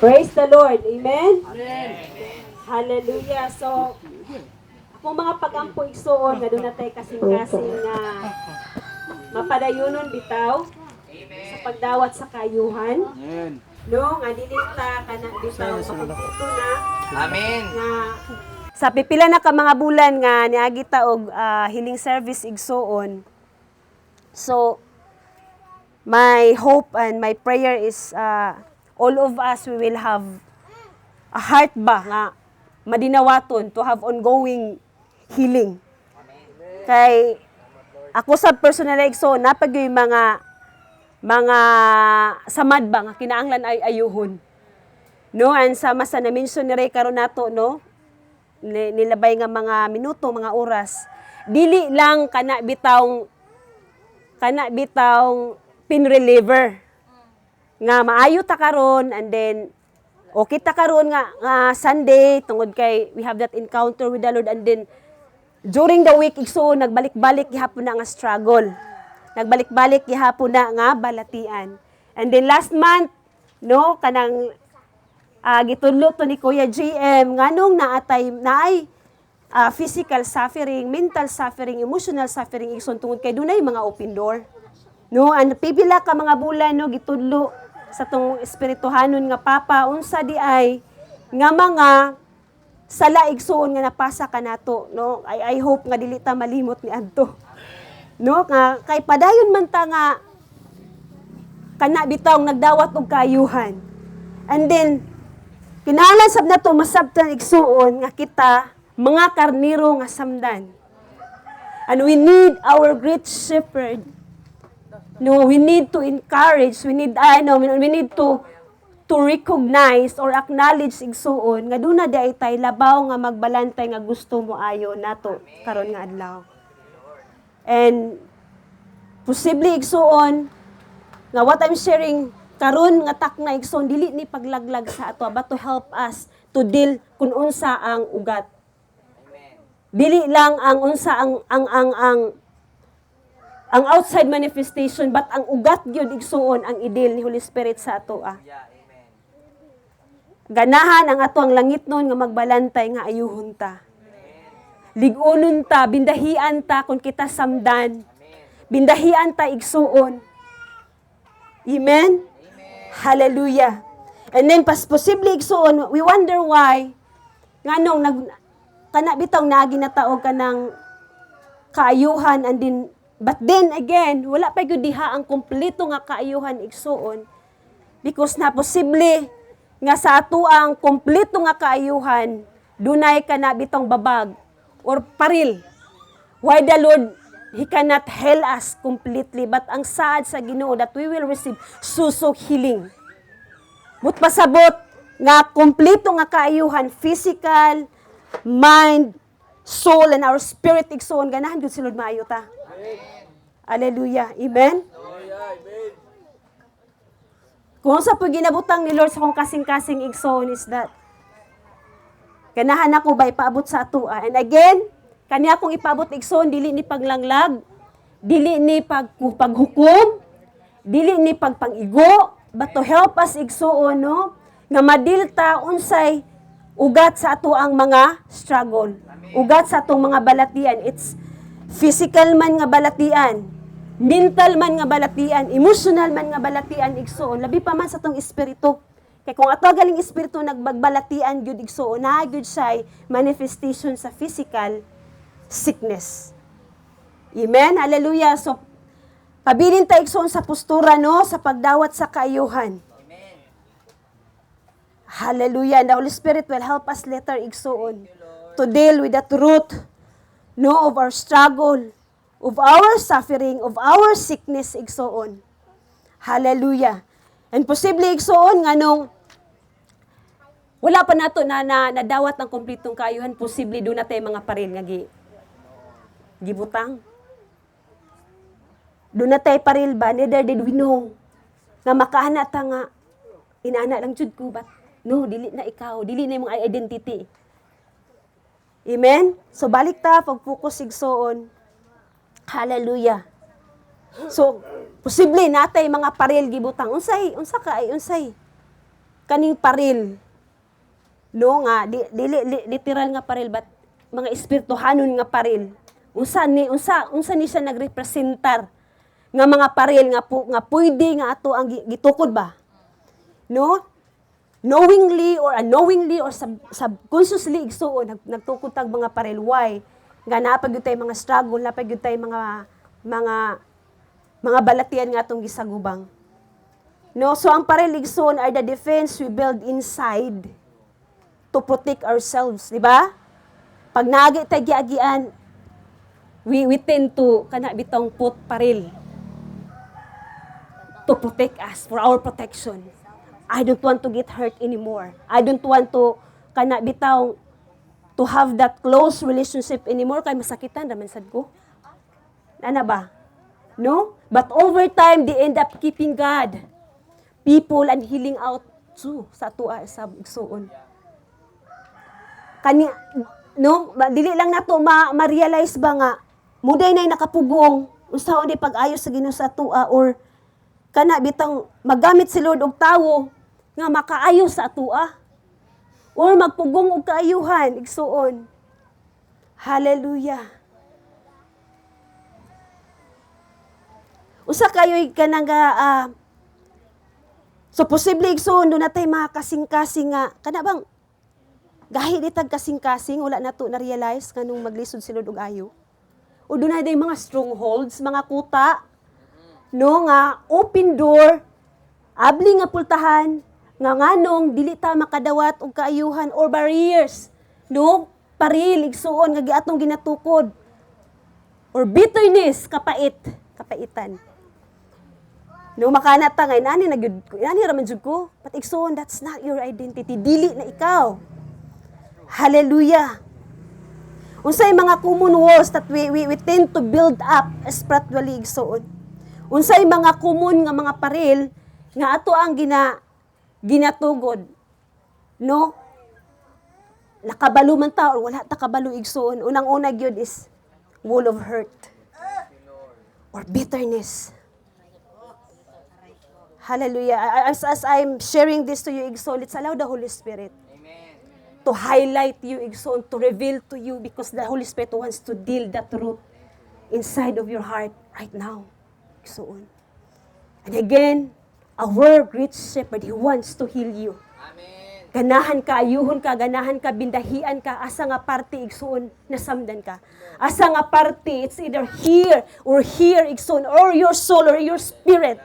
Praise the Lord. Amen? Amen. Hallelujah. So, akong mga pagampo igsuon nga doon natay kasing-kasing nga mapadayunon bitaw sa pagdawat sa kayuhan. Amen. No, nga dili ta kana bitaw makaputo na. Amen. Nga sa pipila na ka mga bulan nga niagi ta og healing service igsuon. So, my hope and my prayer is all of us, we will have a heart ba nga madinawaton to have ongoing healing. Kay ako sa personal igso napag yung mga samad ba nga kinaanglan ay ayuhon. No, and sama sa na-mention ni Ray karon nato no, nilabay nga mga minuto, mga oras. Dili lang kana bitawng pain reliever nga maayo ta karon, and then okay ta karon nga Sunday tungod kay we have that encounter with the Lord, and then during the week igsoon nagbalik-balik gihapon na nga struggle. Nagbalik-balik gihapon na nga balatian. And then last month no kanang gitudlo to ni Kuya GM nganong naay physical suffering, mental suffering, emotional suffering igsoon tungod kay dunay mga open door. No, and pipila ka mga bulan no gitudlo sa tong espirituhanon nga papa unsa di ay nga mga sala igsoon nga napasa kanato no. I hope nga dili ta malimot ni adto. No, nga kay padayon man ta nga kana bitaw nagdawat og kayuhan. And then kinahanglan sab nato masabtan igsuon nga kita mga karniro nga samdan. And we need our great shepherd. No, we need to encourage, we need to recognize or acknowledge igsuon nga duna di ay tay labaw nga magbalantay nga gusto mo ayo nato karon nga adlaw. And posible igsuon nga what I'm sharing karon nga takna igsoon dili ni paglaglag sa ato but to help us to deal kun unsa ang ugat. Dili lang ang unsa ang outside manifestation, but ang ugat gyud igsuon ang idil ni Holy Spirit sa ato. Ganahan ang ato ang langit nun nga magbalantay nga ayuhon ta. Ligunon ta, bindahian ta kung kita samdan. Bindahian ta igsuon. Amen? Hallelujah. And then posible igsuon, we wonder why nganong kana bitong naginataog ka ng kaayuhan, and then but then again, wala pa gyud diha ang kompleto nga kaayuhan igsuon, because na posible nga sa ato ang kompleto nga kaayuhan dunay kana bitong babag or paril. Why the Lord, He cannot heal us completely, but ang saad sa Ginoo that we will receive susok healing. But pasabot nga kompleto nga kaayuhan, physical, mind, soul, and our spirit igsuon, ganahan gyud si Lord maayo ta. Hallelujah. Amen? Kung sa po ginabutang ni Lord sa kong kasing-kasing igsoon is that ganahan ako ba ipaabot sa ato. And again, kanya akong ipaabot igsoon, dili ni paglanglag, dili ni paghukom, dili ni pagpangigo, but to help us igsoon, no? Nga madilta unsay ugat sa ato ang mga struggle. Ugat sa atong mga balatian. It's physical man nga balatian, mental man nga balatian, emotional man nga balatian igsoon, labi pa man sa atong espiritu. Kay kung ato galing espiritu nagbagbalatian gyud igsoon, na gyud siya manifestation sa physical sickness. Amen. Hallelujah. So pabilin ta igsoon sa postura no sa pagdawat sa kaayuhan. Amen. Hallelujah. And the Holy Spirit will help us later igsoon to deal with that root no of our struggle, of our suffering, of our sickness igsoon. Hallelujah. And posible igsoon nganong wala pa nato na nadawat ang kompletong kaayuhan, posible do na tay mga paril nga gibutang. Do na tay paril ba, neither did we know nga makaana ta nga inaana lang jud ko, but no, dili na ikaw, dili na imong identity. Amen? So, balik ta, pag-focus igsoon. Hallelujah. So, posible natay mga paril gibutang. Unsay? kaning paril. No nga literal nga paril but mga espirituhanon nga paril. Unsa ni siya nagrepresentar nga mga paril nga pwede nga ato ang gitukod ba? No? Knowingly or unknowingly or subconsciously igsuon nagtukod tag mga paril. Why? Nga napag yun tayo mga struggle, napag yun tayo mga balatian nga atong gisagubang. No, so ang paril igsoon are the defense we build inside to protect ourselves, di ba? Pag naagi tayo giagian, we tend to kana bitong put paril to protect us, for our protection. I don't want to get hurt anymore. I don't want to kana bitaw to have that close relationship anymore kay masakitan raman sad ko. Ana ba? No? But over time they end up keeping God, people and healing out too sa tua sa igsoon. Kani no, dili lang nato ma-realize ba nga muday nay nakapugong unsaon di pag-ayo sa Ginoo sa tua or kana bitang magamit si Lord og tawo nga makaayo sa tua or magpugong og kaayuhan igsuon. Hallelujah. Usa kayo'y kanang so posible igsuon do natay mga kasing-kasing nga kana bang gahi ditag kasing-kasing wala nato na realize kanung maglisod si Lord og ayo. O doon na day mga strongholds, mga kuta, no nga open door, abli nga pultahan, nga nganong dili ta makadawat og kaayuhan or barriers, no paril igsuon nga giatong ginatukod. Or bitterness, kapaitan. No makana ta ngay nani raman jud ko, but igsuon that's not your identity, dili na ikaw. Hallelujah. Unsay mga common walls that we tend to build up spiritually igsoon. Unsay mga common nga mga paril nga ato ang ginatugod. No? Nakabalo man ta or wala ta kabalo igsoon. Unang-una gyud is wall of hurt or bitterness. Hallelujah. As I'm sharing this to you igsoon, let's allow the Holy Spirit to highlight you, igsoon, to reveal to you because the Holy Spirit wants to deal that root inside of your heart right now. Igsoon. And again, our great shepherd, He wants to heal you. Amen. Ganahan ka, ayuhon ka, ganahan ka, bindahian ka, asa nga parte, igsoon, nasamdan ka. Asa nga parte, it's either here, igsoon, or your soul, or your spirit.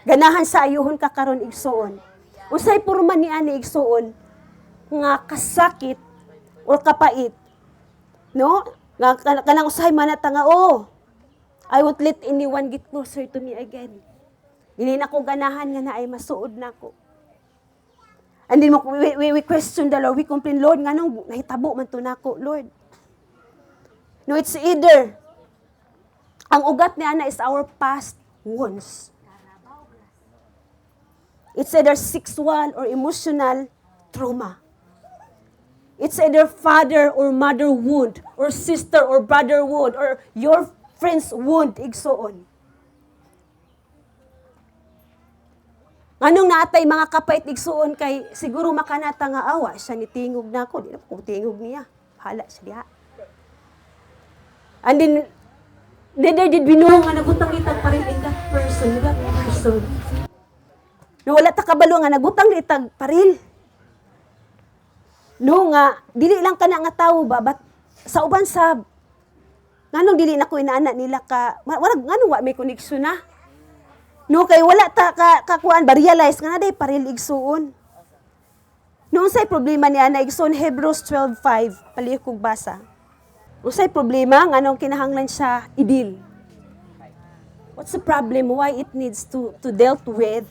Ganahan sa ayuhon ka karon igsoon. Usay purman ni ani igsoon, nga kasakit or kapait, no? Nga kanang usahay man nga I won't let anyone get closer to me again. Dili na ko ganahan nga na ay masuod na ko. And then we question the Lord, we complain, Lord, nganong nahitabo man to nako, Lord. No, it's either ang ugat ni ana is our past wounds. It's either sexual or emotional trauma. It's either father or mother wound, or sister or brother wound, or your friend's wound, igsoon. Anong natay mga kapait igsuon kay siguro makanata nga awa siya ni tingog nako, di na ko tingog niya. Hala siya diha. And then neither did we know nga nagutang itag pa rin in that person. No, wala ta kabalo nga nagutang itag paril. No nga dili lang kana nga tawo ba but sa uban sab nganong dili na ko inaana nila ka wala nganong wa may connection na. No kay wala ta kakuan ba realize nga naday paril igsuon. No unsay problema ni ana igsuon Hebrews 12:5 palihog kog basa. Unsay problema nganong kinahanglan siya idil. What's the problem why it needs to dealt with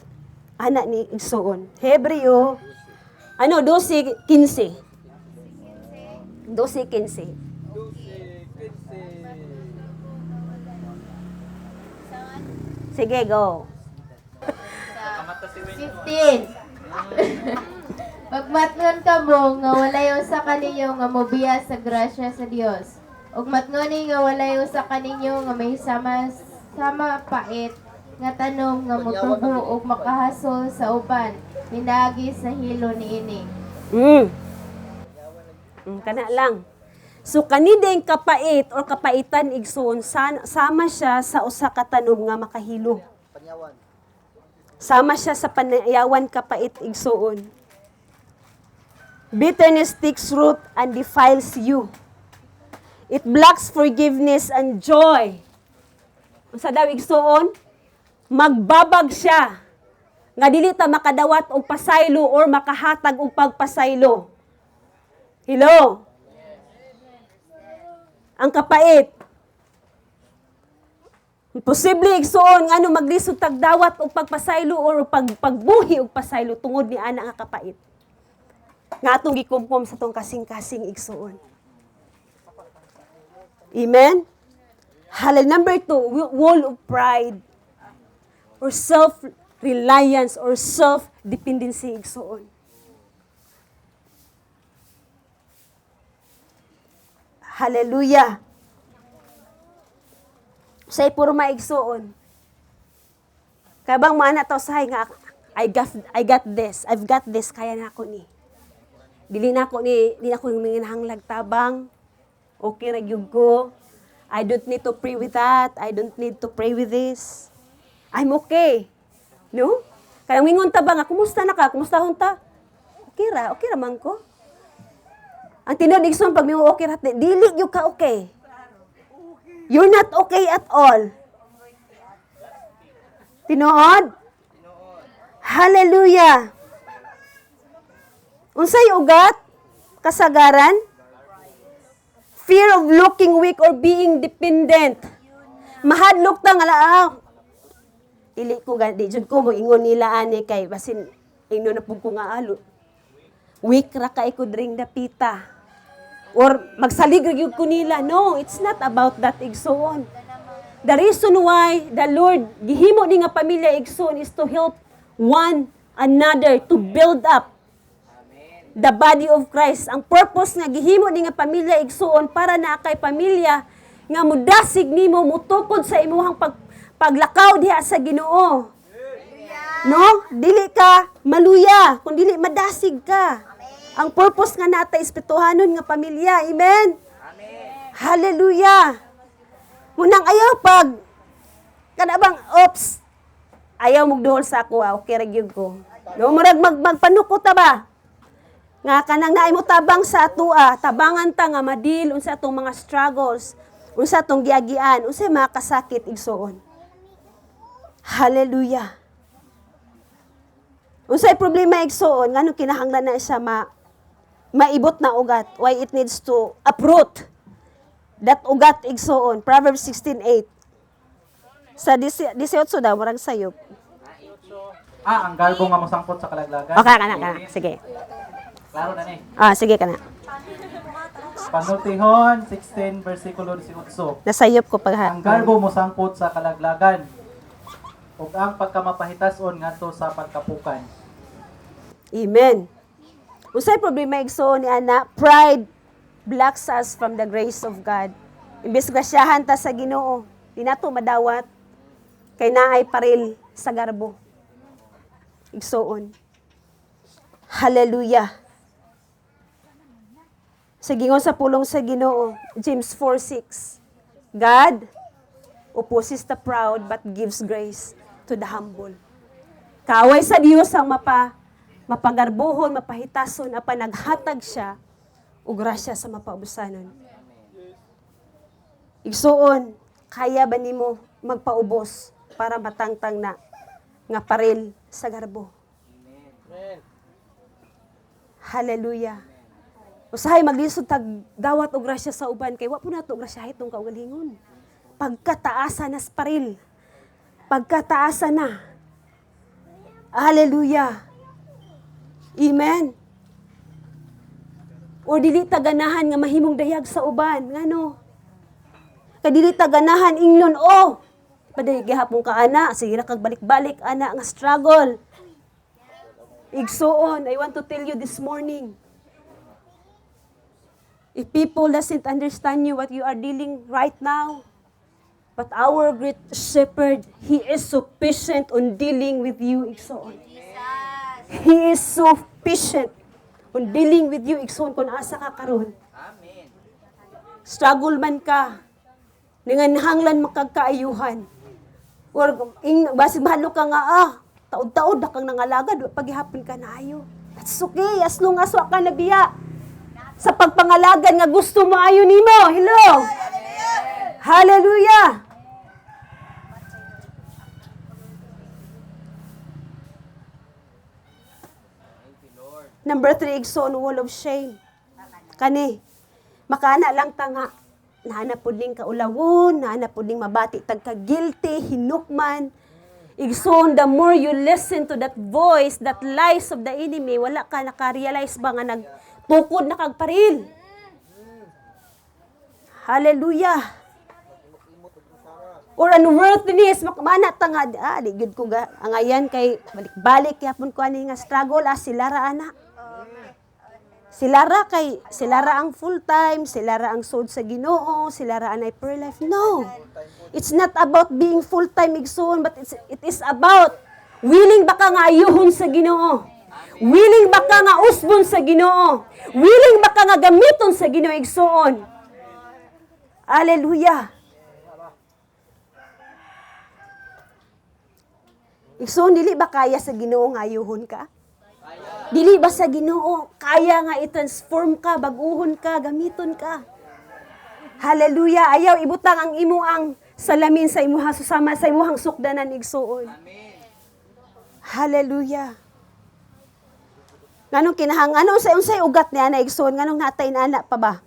ana ni igsuon. Hebreo 12:15. 12:15. Sige, go. 15. Pagmatngon kamo nga walay usa kaninyo nga mobiya sa grasya sa Dios. Ug matngoni nga walay usa kaninyo nga may sama pait nga tanom nga motubo ug makahasol sa uban. Pinagi sa hilo niini. Kana lang. So kanideng kapait or kapaitan igsoon sama siya sa usa ka tanom nga makahilo. Sama siya sa panayawan kapait igsoon. Bitterness takes root and defiles you. It blocks forgiveness and joy. Unsa daw igsoon? Magbabag siya. Nga dili ta makadawat og pasaylo or makahatag og pagpasaylo. Hello? Ang kapait. Posible igsoon nga maglisod tagdawat og pagpasaylo or pagbuhi og pasaylo tungod ni ana nga kapait. Nga atong gikumkom sa tong kasing-kasing igsoon. Amen? Number 2, wall of pride or self-reliance or self-dependency igsoon. Hallelujah. Say puro maigsoon. Kabang mana to say nga I got this. I've got this kaya na ako ni. Dili na ako nanginahanglag tabang. Okay ra gyud ko. I don't need to pray with that. I don't need to pray with this. I'm okay. No? Kaya mingon ta ba nga kumusta na ka? Kumusta hunta? Okay ra man ko. Ang tinuod igsoon pag mo okay ra, dili gyud ka okay. You're not okay at all. Tinuod? Hallelujah. Unsay ugat? Kasagaran? Fear of looking weak or being dependent. Mahadlok ta nga dili ko di jud ko mo ingon nila ani kay basin ingno na pud ko nga alo. Weak ra kay ko dring dapita. Or magsalig ra gyud ko nila. No, it's not about that igsoon. The reason why the Lord gihimo ni nga pamilya igsoon is to help one another to build up the body of Christ. Ang purpose nga gihimo ni nga pamilya igsoon para na kay pamilya nga mudasig nimo mutukod sa imuhang paglakaw diha sa Ginoo. No? Dili ka maluya, kun dili madasig ka. Ang purpose nga nata espirituhanon nga pamilya. Amen? Hallelujah. Munang ayaw pag kanabang ayaw mugduhol sa ako, okay ra gyud ko. No, murag magpanukot ta ba? Nga kanang naay mo tabang sa atua, tabangan ta nga madil unsa atong mga struggles, unsa atong giagian, unsa mga kasakit igsoon. Hallelujah. Unsay problema igsoon ngano kinahanglan na siya maibot na ugat, why it needs to uproot that ugat igsoon. Proverbs 16:8. Sa 18 daw murag sayop. Ang garbo nga mosangkot sa kalaglagan. Okay kana. Sige. Klaro na ni. Sige kana. Panultihon 16 versikulo 18. Nasayop ko pag Ang garbo mosangkot sa kalaglagan ug ang pagkamapahitason ngadto sa pagkapukan. Amen. Unsay problema igsoon ni ana? Pride blocks us from the grace of God. Imbes grasyahan ta sa Ginoo, di nato madawat kay naay paril sa garbo. Igsoon. Hallelujah. Sa gingon sa pulong sa Ginoo, James 4:6. God opposes the proud but gives grace to the humble. Kaaway sa Dios ang mapagarbuhon, mapahitason, apan naghatag siya ug grasya sa mapaubusanon. Igsuon, kaya ba nimo magpaubos para matangtang na nga paril sa garbo? Amen. Hallelujah. Usahay maglisod tag dawat og grasya sa uban kay wa po nato grasya itong kaugalingon. Pagkataasa na sa paril. Pagkataasa na. Hallelujah. Amen. O dili taganahan nga mahimong dayag sa uban, ngano? Kay dili taganahan ingnon paday gihapon ka ana, sige ra kag balik-balik ana nga struggle. Igsuon, I want to tell you this morning. If people doesn't understand you what you are dealing right now, but our great shepherd, he is sufficient on dealing with you, igsuon. He is so patient on dealing with you, igsoon, kung asa ka karon. Struggle man ka, ninganhanglan makagkaayuhan. Or basig mahalo ka nga, taod-taod na kang nangalagad, paghihapon ka na ayo. That's okay, as long as wa ka nabiya. Sa pagpangalagan nga gusto mo ayo nimo. Hello! Hallelujah! Number 3, igsoon, wall of shame. Kani, makana lang ta nga, nahanap po din kaulawon, nahanap po din mabati tagka-guilty, hinukman. Igsoon, the more you listen to that voice, that lies of the enemy, wala ka nakarealize ba nga nagtukod na kagparil. Hallelujah. Or unworthiness, makmana ta nga, di good ko ga, angayan kay balik-balik, yapon ko ani nga struggle, sila ra ana. Sila ra ang full-time, sila ra ang sold sa Ginoo, sila ra anay prayer life. No. It's not about being full-time igsoon, but it is about willing ba ka nga ayuhon sa Ginoo? Willing ba ka nga usbon sa Ginoo? Willing ba ka nga gamiton sa Ginoo igsoon? Hallelujah. Igsoon, dili ba kaya sa Ginoo nga ayuhon ka? Dili ba sa Ginoo kaya nga i-transform ka, baguhon ka, gamiton ka? Hallelujah. Ayaw ibutang ang imuang salamin sa imuha susama sa imuhang sukdanan igsuon. Hallelujah. Nganong kinahanglan sa unsay ugat niya na igsuon, nganong natay na pa ba?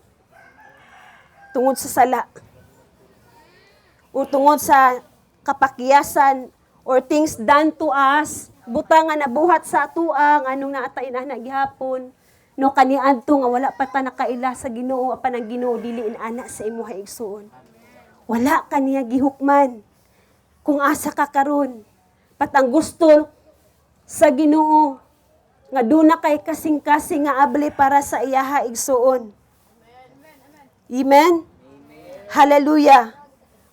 Tungod sa sala. O tungod sa kapakyasan or things done to us, butangan na buhat sa atuang, anong naatay na gihapon, no kaniadto nga wala pa ta nakaila sa Ginoo, apan ang Ginoo dili ana sa imuha igsuon. Wala kaniya gihukman. Kung asa ka karon, patang gusto sa Ginoo nga duna kay kasing-kasing nga abli para sa iyaha igsuon. Amen. Hallelujah.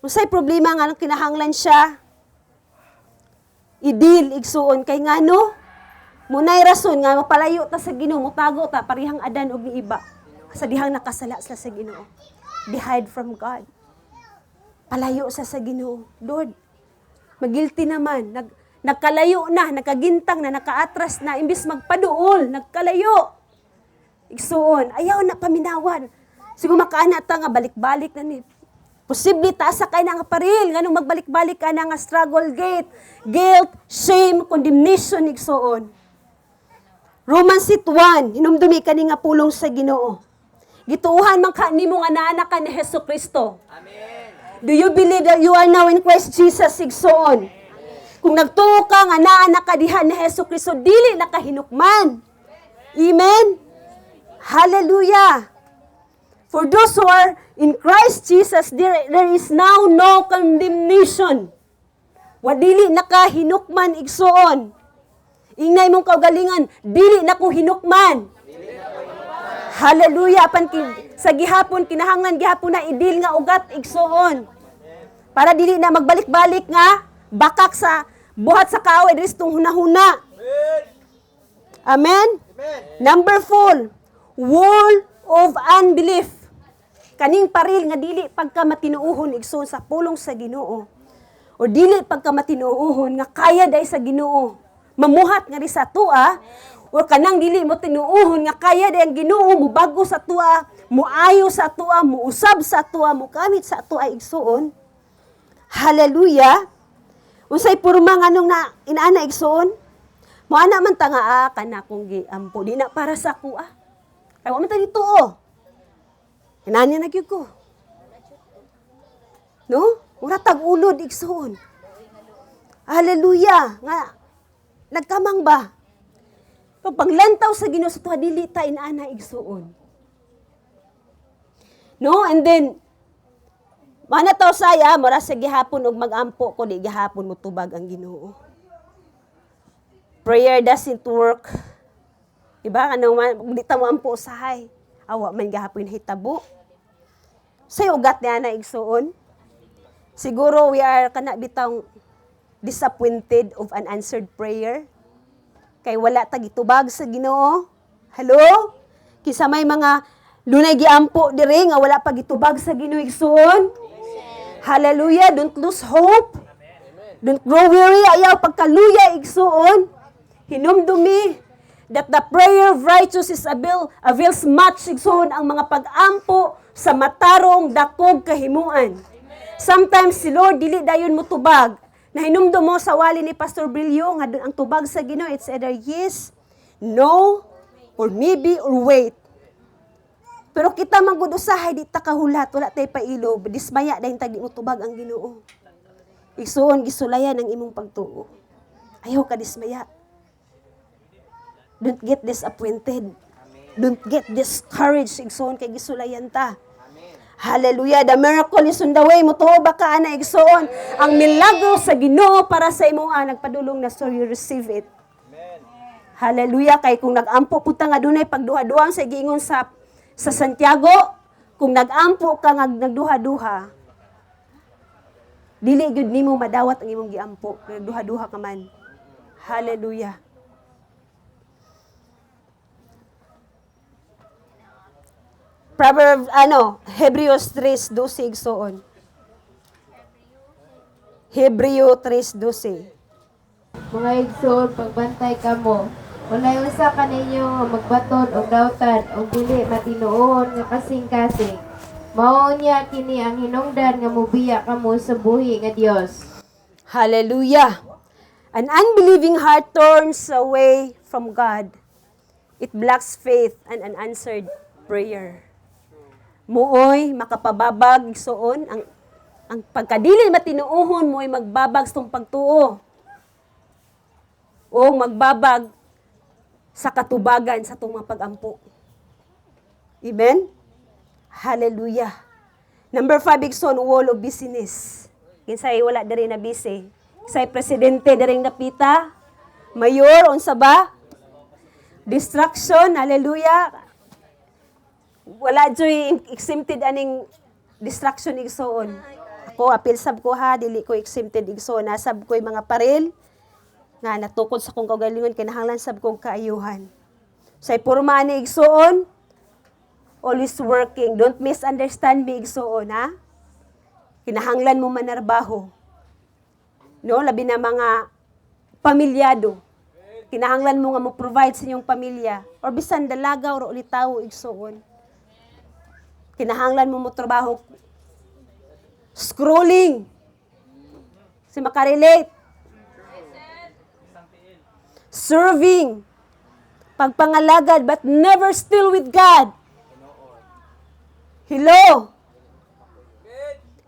Unsay problema nga kinahanglan siya i-deal igsuon kay ngano munay rason nga mapalayo ta sa Ginoo, mutago ta parihang adan og ni iba sa dihang nakasala sa Ginoo. Be hide from God. Palayo sa Ginoo. Lord, magilty naman, nagkalayo na, nakagintang na, nakaatras na, imbis magpaduol, nagkalayo. Igsuon, ayaw na paminawan. Siguro makaana ta nga balik-balik na ni. Posible taasa kay na nga paril, nganong magbalik-balik ka na nga struggle gate, guilt, shame, condemnation, igsuon. Romans 8:1, hinumdumi ka ni nga pulong sa Ginoo. Gituuhan man ka nimo nga naanak ka ni Hesukristo. Amen. Do you believe that you are now in Christ Jesus, igsuon? Kung nagtuo ka nga naanak ka diha ni Hesukristo, dili na ka hinukman. Amen. Hallelujah. For those who are in Christ Jesus, there is now no condemnation. Wadili na ka hinukman igsuon. Ingnay mong kaugalingan, dili na ko hinukman. Hallelujah. Sa gihapon, kinahanglan gihapon na idil nga ugat igsuon. Para dili na magbalik-balik nga, bakak sa buhat sa kaaway, diri itong hunahuna. Amen? Number 4, wall of unbelief. Kaning paril nga dili pagka matinuuhon igsoon sa pulong sa Ginoo. O dili pagka matinuuhon nga kaya day sa Ginoo. Mamuhat nga ri sa tua, o kanang dili mo tinuuhon nga kaya day ang Ginoo mo bago sa tua, muayo sa tua, muusab sa tua, mukamit sa tua igsoon. Hallelujah. Unsay purma nganong na inaana igsoon? Moana man ta nga kana kong giampo di na para sa kuha. Ay wa man ta dito Hinanya na gyud ko. No? Ura tag-ulod igsoon. Hallelujah. Nga nagkamang ba? Pag panglantaw sa Ginoo sa tuwa dili ta inaana igsoon. No? And then mana taw saya mura sa gihapon og magampo ko di gihapon mo tubag ang Ginoo. Prayer doesn't work. Diba? Kanang di ta mo ampo usahay. Awa man gahapon hitabo. Say ugat niya na igsuon. Siguro we are kana bitang disappointed of an answered prayer. Kay wala ta gitubag sa Ginoo. Hello? Kisa may mga lunay giampo diri nga wala pa gitubag sa Ginoo igsoon. Hallelujah, don't lose hope. Don't grow weary, ayaw pagkaluya igsoon. Hinumdumi that the prayer of righteous is avails much igsoon ang mga pag-ampo sa matarong dakog kahimuan. Sometimes si Lord dili dayon mo tubag. Na hinumdum mo sa wali ni Pastor Brillo nga ang tubag sa Ginoo it's either yes, no, or maybe or wait. Pero kita man gud usahay di ta kahulat, wala tay pailob, dismaya dayon tag di mo tubag ang Ginoo. Igsoon gisulayan ang imong pagtuo. Ayaw ka dismaya. Don't get disappointed. Don't get discouraged. Igsoon kay gisulayan ta. Hallelujah. The miracle is on the way. Mutuo ba ka na igsoon? Ang milagro sa Ginoo para sa imong nagpadulong na so you receive it. Hallelujah. Kay kung nag-ampo puta nga dunay pagduha-duha sa giingon sa Santiago, kung nag-ampo ka nga nagduha-duha, dili gyud nimo madawat ang imong giampo. Nagduha-duha ka man. Hallelujah. Hebreos 3:12 igsoon. Hebreo 3:12. Mga igsoon, pagbantay kamo. Walay usa kaninyo nga magbaton og dawtan og dili matinuon nga kasing-kasing. Mao niya kini ang hinungdan nga mobiya kamo sa buhi nga Dios. Hallelujah. An unbelieving heart turns away from God. It blocks faith and unanswered prayer. Muoy makapababag igsoon ang pagkadili matinuohon mo'y magbabag sa tong pagtuo. O magbabag sa katubagan sa tong mga pag-ampo. Amen? Hallelujah. Number 5, igsoon, wall of business. Kinsay wala diri na busy. Kinsay presidente diri napita. Mayor, unsa ba? Distraction, hallelujah. Wala joy exempted aning distraction igsoon. Ako apil sab ko ha, dili ko exempted igsoon. Nasab ko'y mga paril nga natukod sa kong kaugalingon kinahanglan sab kong kaayuhan. Say porma ni igsoon, always working. Don't misunderstand me igsoon ha. Kinahanglan mo manarbaho. No, labi na mga pamilyado. Kinahanglan mo nga mo provide sa inyong pamilya or bisan dalaga or ulitaw igsoon. Kinahanglan mo mo trabaho. Scrolling. Si makarelate. Serving. Pagpangalagad but never still with God. Hello.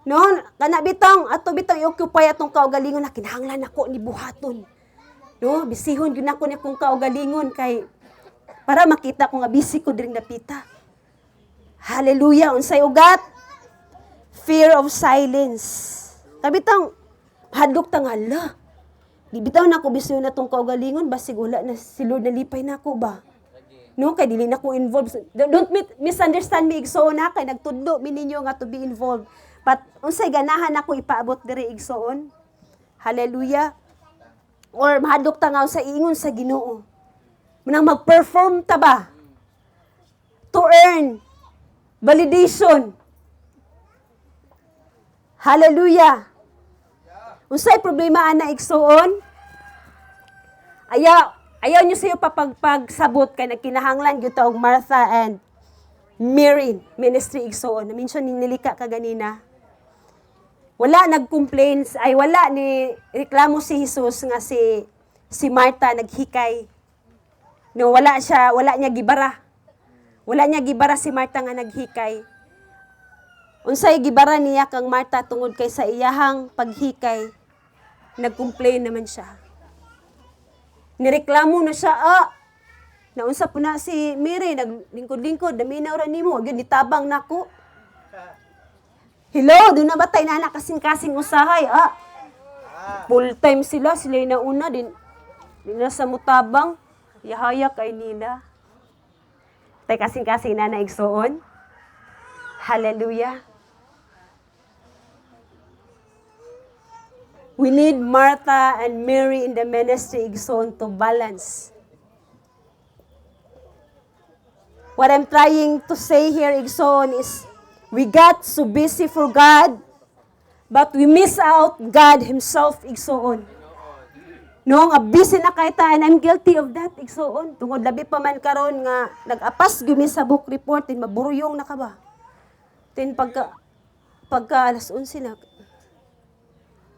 No, kana bitang ato bitang i-occupy atong kaugalingon na kinahanglan nako ni buhaton. No, bisihon gyud nako ni kung kaugalingon kay para makita ko nga busy ko diring napita. Hallelujah. Unsay ugat? Fear of silence. Kabitang hadlok tang hala. Di bitaw nako bisyo na tong kaugalingon basig wala na si Lord nalipay nako ba. No, kay dili nako involved. Don't misunderstand me igsoon ha kay nagtudlo mi ninyo nga to be involved. But unsay ganahan nako ipaabot diri igsoon. Hallelujah. Or mahadlok ta nga sa ingon sa Ginoo. Manang mag-perform ta ba? To earn validation. Hallelujah. Unsay problema ana igsoon? Ayaw nyo sa'yo pagsabot kay nagkinahanglan gyud ta og Martha and Mary ministry igsoon. Na-mention ni nilika ka ganina. Wala nag-complain, wala ni reklamo si Jesus nga si Martha naghikay. No, wala niya gibara. Wala niya gibara si Martha nga naghikay. Unsay gibara niya kang Martha tungod kay sa iyahang paghikay, nag-complain naman siya. Nireklamo na siya, naunsa po na si Mary, naglingkod-lingkod, daminaw ra nimo, gyud nitabang nako. Hello, doon na ba tayo na kasing-kasing usahay, full time sila yung nauna, din na sa mutabang, yahaya kay nila. Tayo kasing-kasing na naigsoon. Hallelujah. We need Martha and Mary in the ministry igsoon to balance What I'm trying to say here, Igsoon, is we got so busy for God, but we miss out God Himself, Igsoon. No, nga busy na kay ta, and I'm guilty of that, Igsoon. Tungod labi pa man karon nga nag-apas gyud sa book report, tin maburuyong na ka ba? Tin pagka alas 11 na,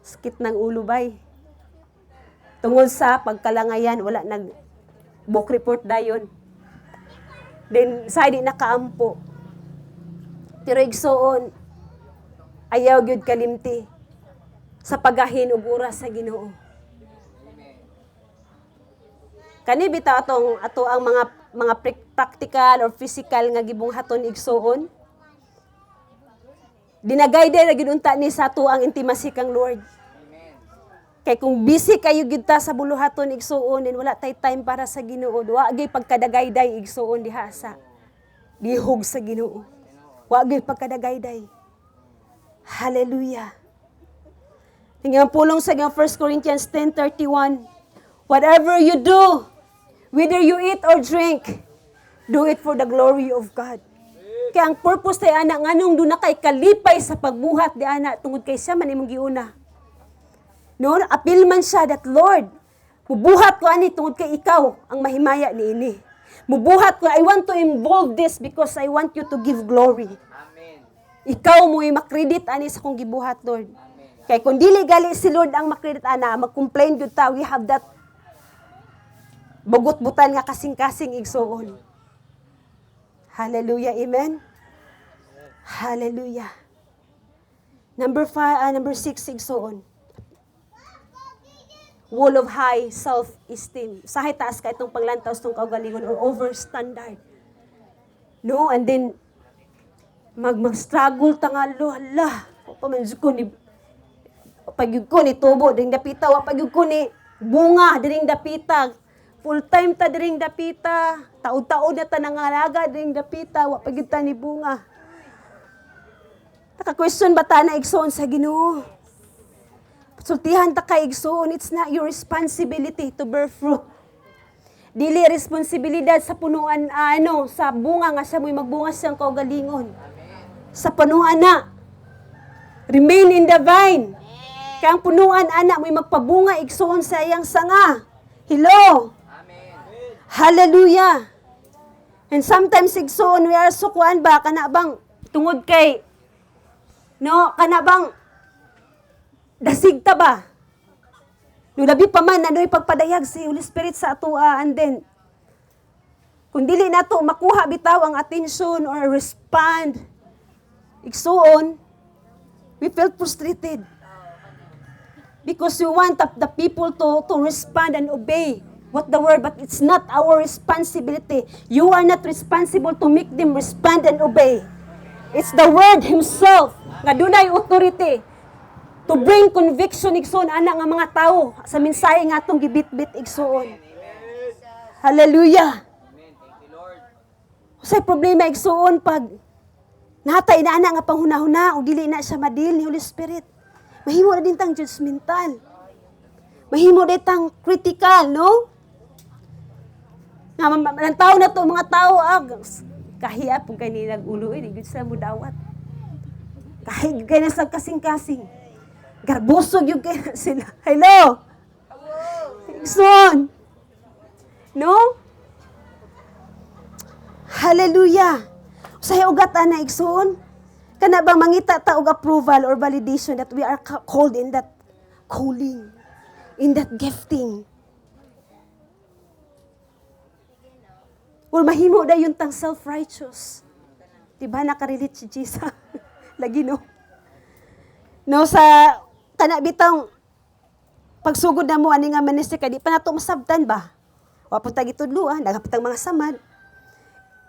sakit ng ulo bay. Tungod sa pagkalangayan, wala nag book report dayon. Then, sa di nakaampo. Pero igsoon, ayaw gyud kalimti sa pagahin ug oras sa Ginoo. Kani bitaw ato ang mga practical or physical nga gibunghaton igsoon. Dinagayde ra gyud unta ni sa ato ang intimacy kang Lord. Kay kung busy kayo gyud ta sa buluhaton igsuon, din wala tay time para sa Ginoo. Wa gyud pagkadagayday igsuon diha sa lihog sa Ginoo. Wa gyud pagkadagayday. Hallelujah. Tingnan pulong sa 1 Corinthians 10:31. Whatever you do, whether you eat or drink, do it for the glory of God. Kaya ang purpose tay ana nganong do na kay kalipay sa pagbuhat di ana tungod kay siya man imong giuna. No, apil man siya that Lord, mubuhat ko ani tungod kay ikaw ang mahimaya niini. Mubuhat ko, I want to involve this because I want you to give glory. Amen. Ikaw mo makredit ani sa kong gibuhat, Lord. Amen. Kay kung dili gali si Lord ang makredit ana, mag-complain jud ta, we have that bugot-butan nga kasing-kasing igsuon. Hallelujah, amen. Hallelujah. Number 6 igsuon. Wall of high self-esteem. Sahay taas ka itong paglantaw itong kaugalingon or overstandard. No, and then, mag-struggle tangalo, hala, pamanjud ko ni, pagyug ko ni tubo, diring dapita, pagyug ko ni bunga, diring dapita, full time ta diring dapita, taod-taod na ta nangalaga, diring dapita, pagyug ta ni bunga. Taka-question ba ta na igsoon sa Ginoo? Sultihan ta kay igsoon, it's not your responsibility to bear fruit. Dili responsibilidad sa punuan sa bunga nga siya mo'y magbunga siyang kaugalingon. Sa punuan na. Remain in the vine. Kaya ang punuan ana mo'y magpabunga igsoon sa iyang sanga. Hello. Amen. Hallelujah. And sometimes igsoon we are so kuan ba kana bang tungod kay kana bang dasig ta ba? Labi pa man, ano'y pagpadayag si Holy Spirit sa ato, and then, kung dili na to makuha bitaw ang attention or respond, igsuon, we feel frustrated. Because we want the people to respond and obey what the word, but it's not our responsibility. You are not responsible to make them respond and obey. It's the word Himself, nga dunay authority, to bring conviction igsoon ana nga mga tao sa mensahe nga atong gibitbit igsoon. Hallelujah. Amen. Thank you, Lord. Usay problema igsoon pag natay na ana nga panghunahuna o dili na siya madil ni Holy Spirit. Mahimo na din tang judgmental. Mahimo din tang critical, no? Nga tao na to mga tao kahiya pug kay ni nagulo di gud sa mudawat. Kahit kay na sa kasing-kasing. Garbusog yung kaya sila. Hello? Igsoon. No? Hallelujah. Usahay ugat ana igsoon. Kana bang mangita ta og approval or validation that we are called in that calling, in that gifting. Or mahimo da yung tang self-righteous. Diba nakarelate si Jesus? Lagi no? No, sa kana bitang pagsugod na mo ani nga ministry kay di pa nato masabtan ba? Wa pud ta gitudlo nagapitang mga samad.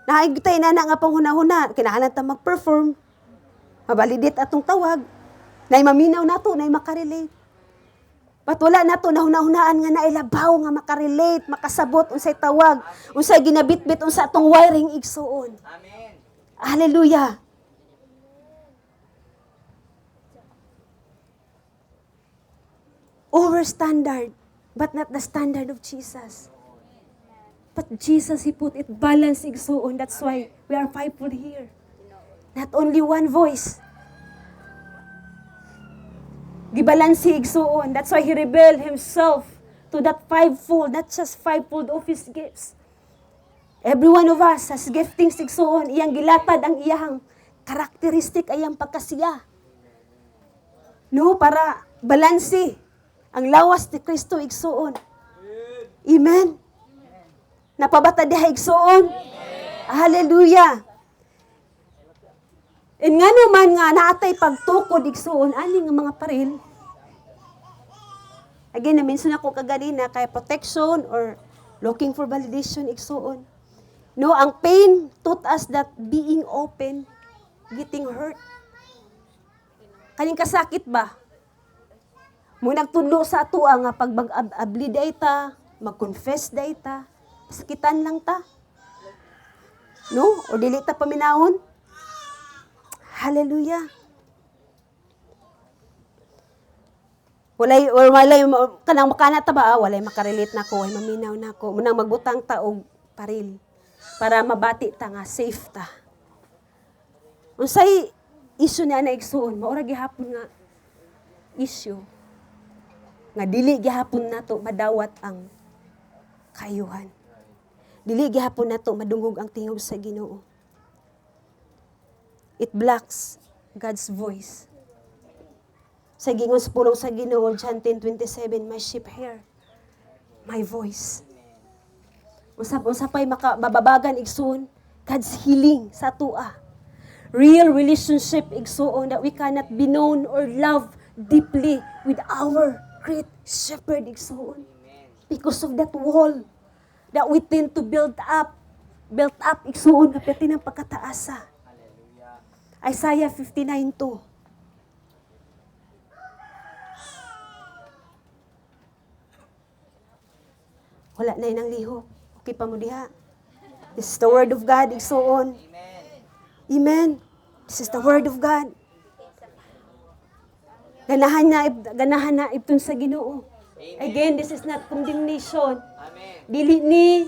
Naigtay na nga panghuna-huna, kinahanglan ta mag-perform. Mabalidate atong tawag. Nay maminaw nato, nay makarelate. But wala nato nahuna-hunaan nga nailabaw nga makarelate, makasabot unsay tawag, unsay ginabitbit unsa atong wiring igsuon. Amen. Hallelujah. Over standard, but not the standard of Jesus. But Jesus, He put it balanced igsoon. That's why we are fivefold here. Not only one voice. Gibalansi igsoon. That's why He revealed Himself to that fivefold, not just fivefold of His gifts. Every one of us has giftings igsoon. Iyang gilatad ang iyang karakteristik, ayang pagkasiya. No, para balansi ang lawas ni Kristo igsoon. Amen. Napabata diha igsoon. Hallelujah. And nga naman nga naatay pagtukod igsoon ani nga mga paril. Again, na-mention ako kaganina kay protection or looking for validation igsoon. No, ang pain taught us that being open, getting hurt. Kaning kasakit ba? Mo nagtudlo sa atoa nga pag abli dayta, mag-confess dayta, sakitan lang ta. No? O dili ta paminahon. Hallelujah. Walay kanang makana ta ba? Walay makarelate nako, ay maminaw nako. Munang magbutang ta og paril para mabati ta nga safe ta. Unsay issue na igsuon, maura gihapon nga issue nga dili gihapon nato madawat ang kayuhan. Dili gihapon nato madungog ang tingog sa Ginoo. It blocks God's voice. Sa gingon sa pulong sa Ginoo, John 10:27, my sheep hear my voice. Usapay makababagan igsoon, God's healing sa tua. Real relationship igsoon that we cannot be known or love deeply with our great shepherd igsoon. Because of that wall that we tend to build up igsoon kapiti ng pagkataasa. Isaiah 59:2. Wala na yun ang lihok. Okay pa mo diha. This is the word of God, igsoon. Amen. This is the word of God. Ganahan na ibtun sa Ginoo. Again, this is not condemnation. Dili ni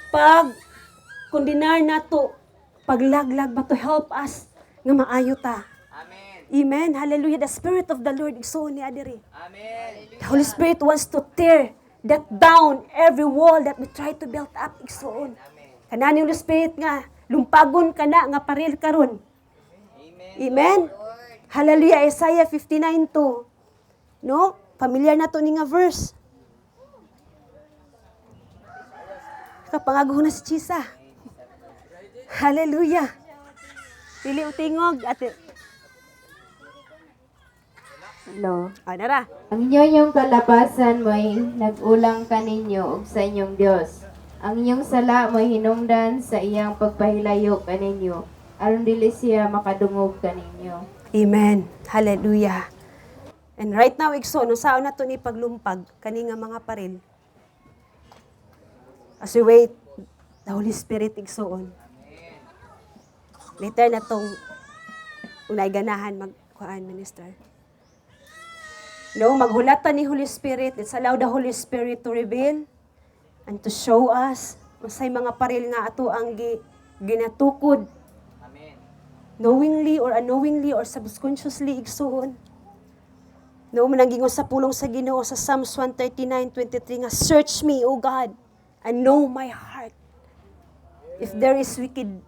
pag kondinar nato, paglaglag ba to help us nga maayo ta. Amen. Hallelujah. The Spirit of the Lord igsoon ni adiri. The Holy Spirit wants to tear that down every wall that we try to build up igsoon. Kanani Holy Spirit nga lumpagon kana nga paril karon. Amen. Hallelujah. Isaiah 59:2. No? Familiar na to ni nga verse. Kapangaguhon na si Chisa. Hallelujah. Dili utingog ate. No. Nara. Ang inyong kalabasan mo'y nag-ulang kaninyo ug sa inyong Dios. Ang inyong sala mo'y hinungdan sa iyang pagpahilayo kaninyo, aron dili siya makadungog kaninyo. Amen. Hallelujah. And right now, igsoon, usaon na to ni paglumpag kani nga mga paril. As we wait, the Holy Spirit igsoon. Later na tong unay ganahan magkuan minister. No, maghulatan ni Holy Spirit. Let's allow the Holy Spirit to reveal and to show us masay mga paril nga ato ang ginatukod. Knowingly or unknowingly or subconsciously igsuon. No, mananggingon sa pulong sa Ginoo sa Psalms 139:23 nga, search me, O God, and know my heart. If there is wicked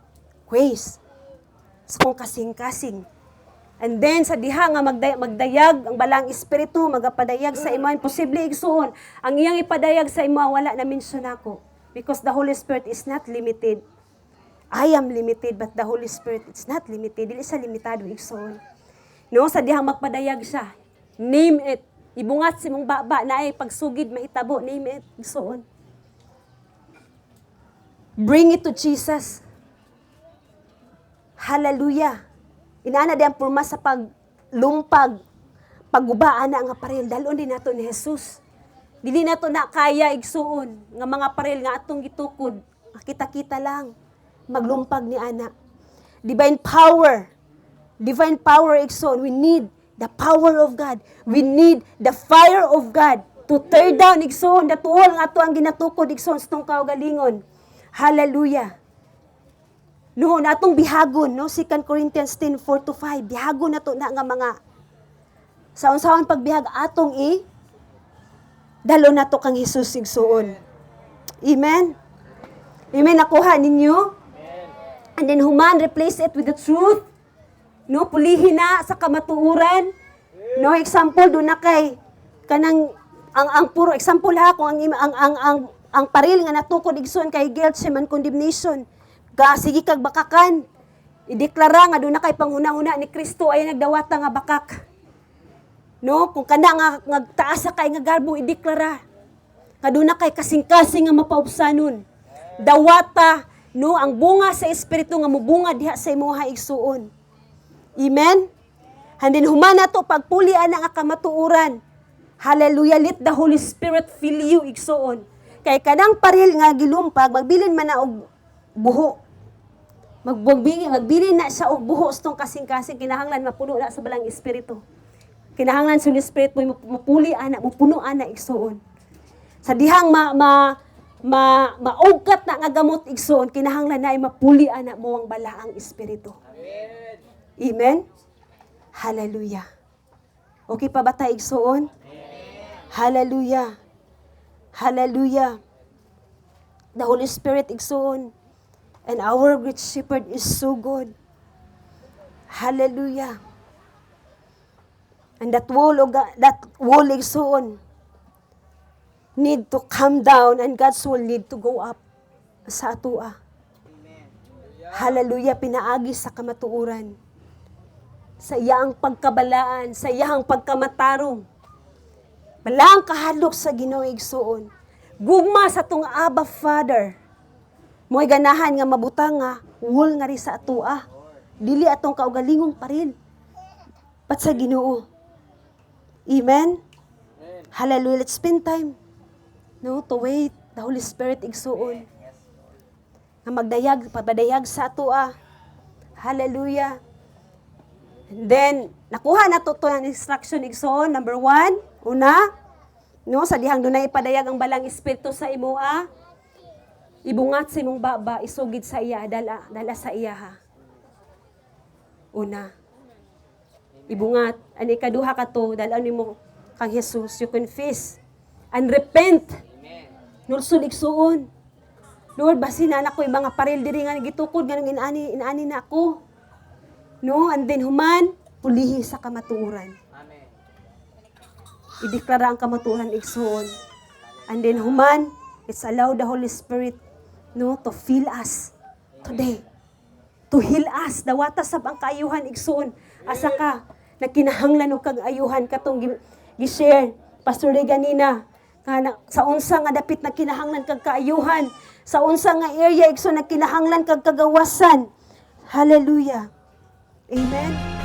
ways sa kong kasing-kasing. And then sa diha nga magdayag ang balang espiritu magapadayag sa imo, imposible igsuon ang iyang ipadayag sa imo wala na mention ako, because the Holy Spirit is not limited. I am limited, but the Holy Spirit is not limited. Dili sa limitado igsuon. No, sa diha magpadayag siya, name it. Ibungat si mong baba na ay pagsugid mahitabo, name it igsuon. Bring it to Jesus. Hallelujah. Inaana di ang purma sa paglumpag, paggubaan na nga paril. Dalon din nato ni Jesus. Dili nato na kaya igsuon nga mga paril nga atong gitukod. Kita-kita lang. Maglumpag ni ana. Divine power. Divine power igsuon. We need the power of God. We need the fire of God to tear down igsuon. Datuol nga ato ang ginatukod igsuon sa tong kaugalingon. Hallelujah. No, natong bihagon, no? 2 Corinthians 10:4-5. Bihagon na to na nga mga sa unsahon pagbihag atong dalo na to kang Hesus igsuon. Amen. Amen. Nakuha ninyo? And then human replace it with the truth. No, pulihin na sa kamatuuran. No, example do na kay kanang ang puro example ha kung ang paril nga natukod igsoon kay guilt, shame and condemnation. Sige kag bakakan. Ideklara nga do na kay panghuna-huna ni Kristo ay nagdawata nga bakak. No, kung kana nga taas kay nga garbo ideklara. Nga do na kay kasing-kasing nga mapaubsanon. Dawata, no, ang bunga sa espiritu nga mubunga diha sa imong igsuon. Amen. Handin humana to pagpulian ang kamatuuran. Hallelujah, let the Holy Spirit fill you igsuon. Kay kanang paril nga gilumpag magbilin man na og buho. Magbilin na siya og buho stong kasing-kasing kinahanglan mapuno na sa balang espiritu. Kinahanglan sa espiritu mapuli ana, mapuno ana igsuon. Sa dihang maugkat na nga gamot igsuon, kinahanglan na ay mapuli ana mo ang balaang espiritu. Amen. Hallelujah. Okay pa ba tayo igsuon? Hallelujah. Hallelujah. The Holy Spirit igsuon. And our great shepherd is so good. Hallelujah. And that wall igsuon need to come down and God's will need to go up sa atua. Hallelujah. Pinaagi sa kamatuuran. Sa iyang pagkabalaan, sa iyang pagkamatarong. Balang kahadlok sa Ginoo igsuon. Gugma sa tong Abba Father. Mo'y ganahan nga mabutang nga wall nga ri sa atua. Dili atong kaugalingong paril. Pat sa Ginoo. Amen. Hallelujah. Let's spend time. No, to wait the Holy Spirit igsuon. Nga pagdayag sa atua. Hallelujah. And then, nakuha na to ang instruction igsoon. Number 1, una, no, sa dihang dunay ipadayag ang balang espiritu sa imoa, ibungat sa imong baba, isugid sa iya, dala sa iya ha. Una, ibungat. Ani ikaduha ka to, dala nimo kang Jesus, you confess and repent. Nulsod igsuon. Lord, basin na ako mga paril diri nga gitukod nga inani na ako. No, and then human, pulihi sa kamatuuran. Amen. Ideklara ang kamatuuran igsoon. And then human, it's allow the Holy Spirit, no, to fill us today. To heal us. Dawata sab ang kaayuhan igsoon. Asa ka, nakinahanglan og kag ayuhan katong gi-share Pastor Ray ganina. Sa unsa nga dapit na kinahanglan kag kaayuhan. Sa unsa nga area igsoon na kinahanglan kag kagawasan. Hallelujah. Amen.